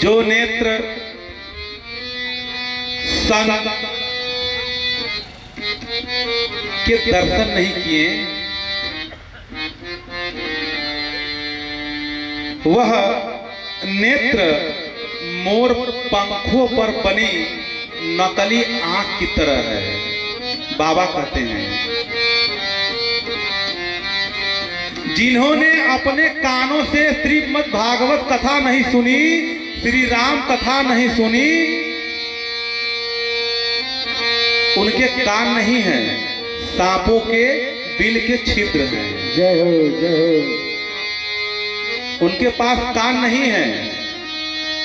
जो नेत्र संत के दर्शन नहीं किए वह नेत्र मोर पंखों पर बनी नकली आंख की तरह है। बाबा कहते हैं जिन्होंने अपने कानों से श्रीमद् भागवत कथा नहीं सुनी, श्री राम कथा नहीं सुनी, उनके कान नहीं हैं, सांपों के बिल के छिद्र हैं। जय हो जय हो। उनके पास कान नहीं है,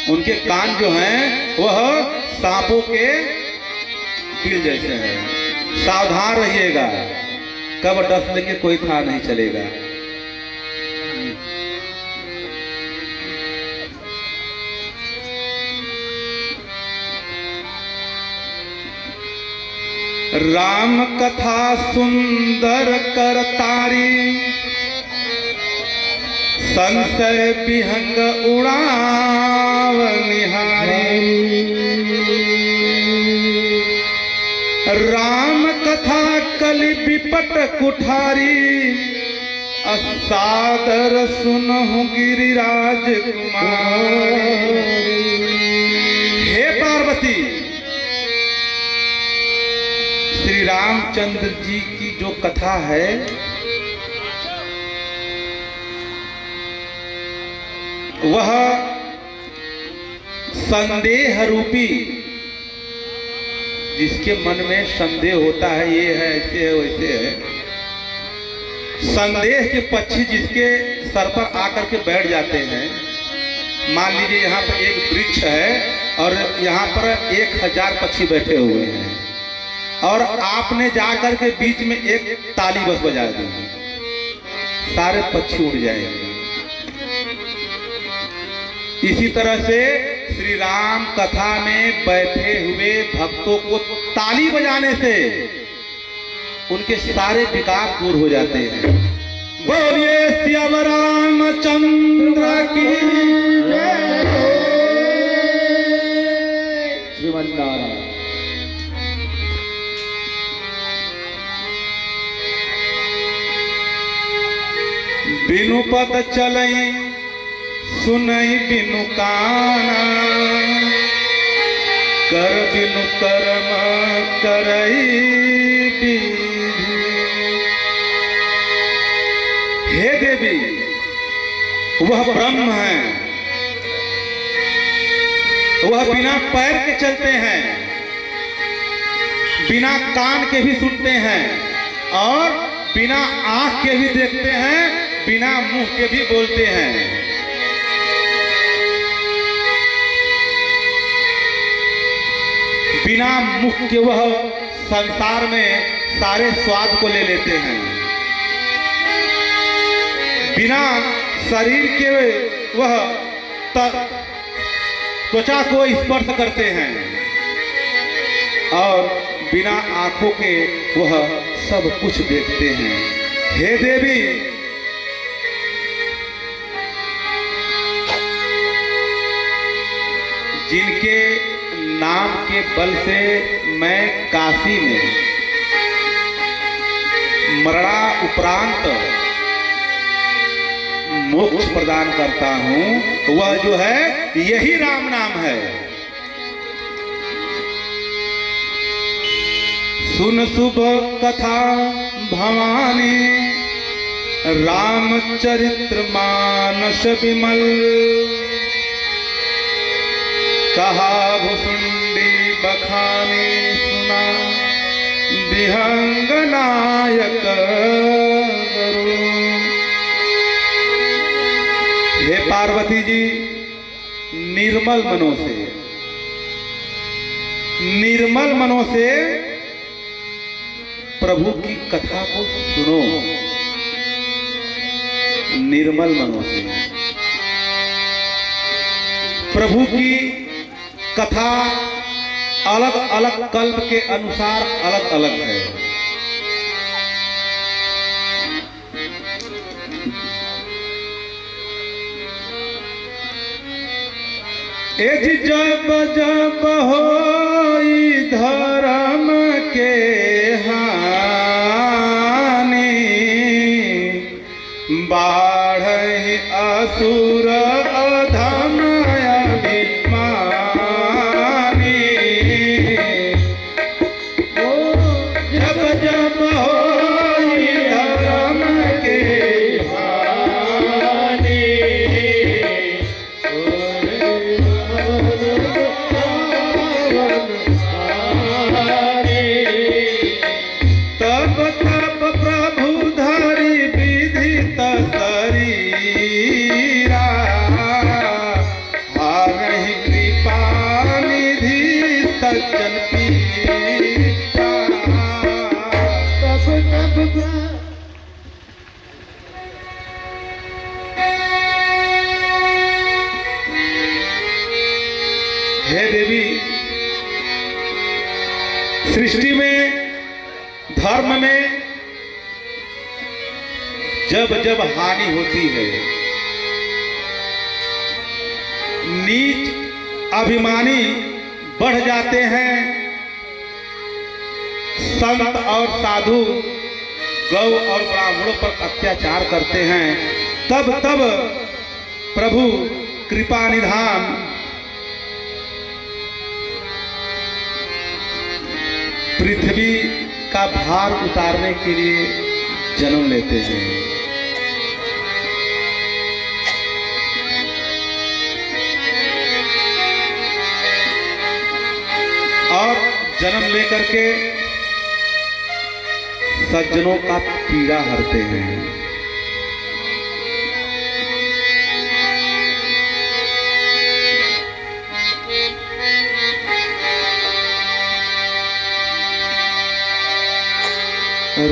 उनके कान जो हैं वह सांपों के बिल जैसे हैं। सावधान रहिएगा, कब डस लेंगे कोई था नहीं चलेगा। राम कथा सुंदर करतारी, संशय विहंग उड़ाव निहारी। राम कथा कलि विपट कुठारी, असादर सुनहु गिरिराज कुमारी। हे पार्वती, श्री रामचंद्र जी की जो कथा है वह संदेह रूपी, जिसके मन में संदेह होता है ये है ऐसे है वैसे है, संदेह के पक्षी जिसके सर पर आकर के बैठ जाते हैं। मान लीजिए यहाँ पर एक वृक्ष है और यहाँ पर 1000 पक्षी बैठे हुए हैं और आपने जाकर के बीच में एक ताली बस बजा दी, सारे पक्षी उड़ जाएंगे। इसी तरह से श्री राम कथा में बैठे हुए भक्तों को ताली बजाने से उनके सारे विकार दूर हो जाते हैं। बोलिए श्याम रामचंद्र की जय। श्रीमन्नारायण। बिनु पद चलई सुनई बिनु काना, कर बिनु कर्म करई विधि। हे देवी, वह ब्रह्म है, वह बिना पैर के चलते हैं, बिना कान के भी सुनते हैं और बिना आंख के भी देखते हैं, बिना मुंह के भी बोलते हैं। बिना मुख के वह संसार में सारे स्वाद को ले लेते हैं, बिना शरीर के वह त्वचा को स्पर्श करते हैं और बिना आंखों के वह सब कुछ देखते हैं। हे देवी, जिनके नाम के बल से मैं काशी में मरणा उपरांत मोक्ष प्रदान करता हूं, वह जो है यही राम नाम है। सुन शुभ कथा भवानी, रामचरित्र मानस विमल। कहा भुसुंडी बखानी, सुना विहंग नायक गरुड़। हे पार्वती जी, निर्मल मनों से प्रभु की कथा को सुनो। निर्मल मनों से प्रभु की कथा अलग अलग कल्प के अनुसार अलग अलग है। एज जब जब होई धर्म के हानि बाढ़हि असुर अधम अभिमानी। ओ जब जब होई धर्म के हानि तब तब प्रभु धरि विदित शरीरा हारहि कृपा निधि सज्जन पीरा। तब तब हे देवी, सृष्टि में धर्म में जब जब हानि होती है, नीच अभिमानी बढ़ जाते हैं, संत और साधु गौ और ब्राह्मणों पर अत्याचार करते हैं, तब तब प्रभु कृपा निधान पृथ्वी का भार उतारने के लिए जन्म लेते हैं। और जन्म लेकर के सज्जनों का पीड़ा हरते हैं।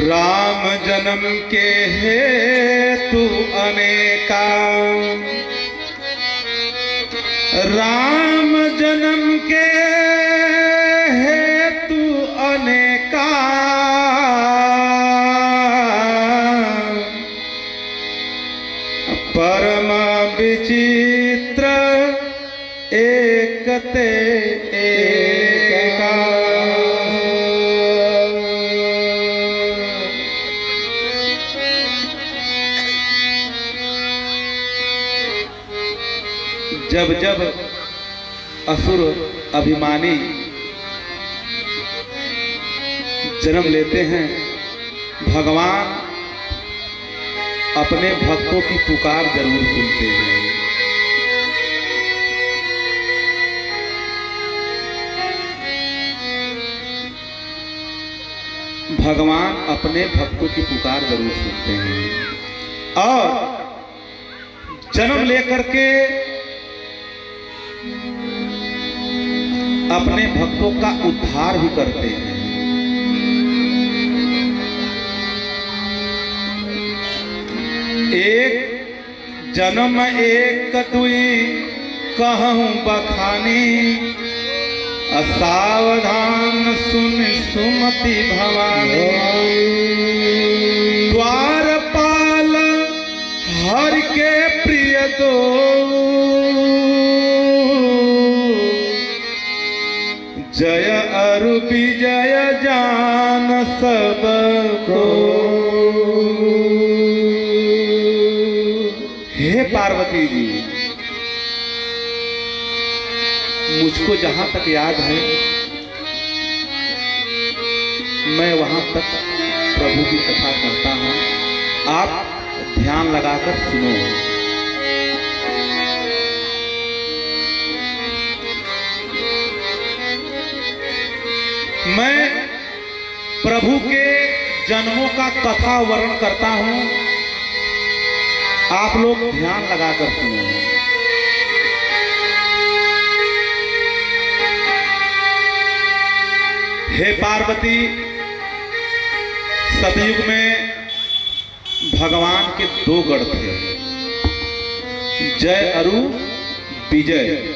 राम जन्म के हेतु अनेका, राम जन्म के हेतु अनेका, परम विचित्र एकते एका। जब जब असुर अभिमानी जन्म लेते हैं, भगवान अपने भक्तों की पुकार जरूर सुनते हैं। भगवान अपने भक्तों की पुकार जरूर सुनते हैं और जन्म लेकर के अपने भक्तों का उद्धार भी करते हैं। एक जन्म एक दुई कहूँ बखानी, असावधान सुन सुमति भवानी। द्वारपाल हर के प्रिय दो, जय अरु विजय जान सबको। हे पार्वती जी, मुझको जहां तक याद है मैं वहां तक प्रभु की कथा करता हूं, आप ध्यान लगाकर सुनो। मैं प्रभु के जन्मों का कथा वर्णन करता हूं, आप लोग ध्यान लगाकर सुनो। हे पार्वती, सतयुग में भगवान के दो गढ़ थे, जय अरु विजय।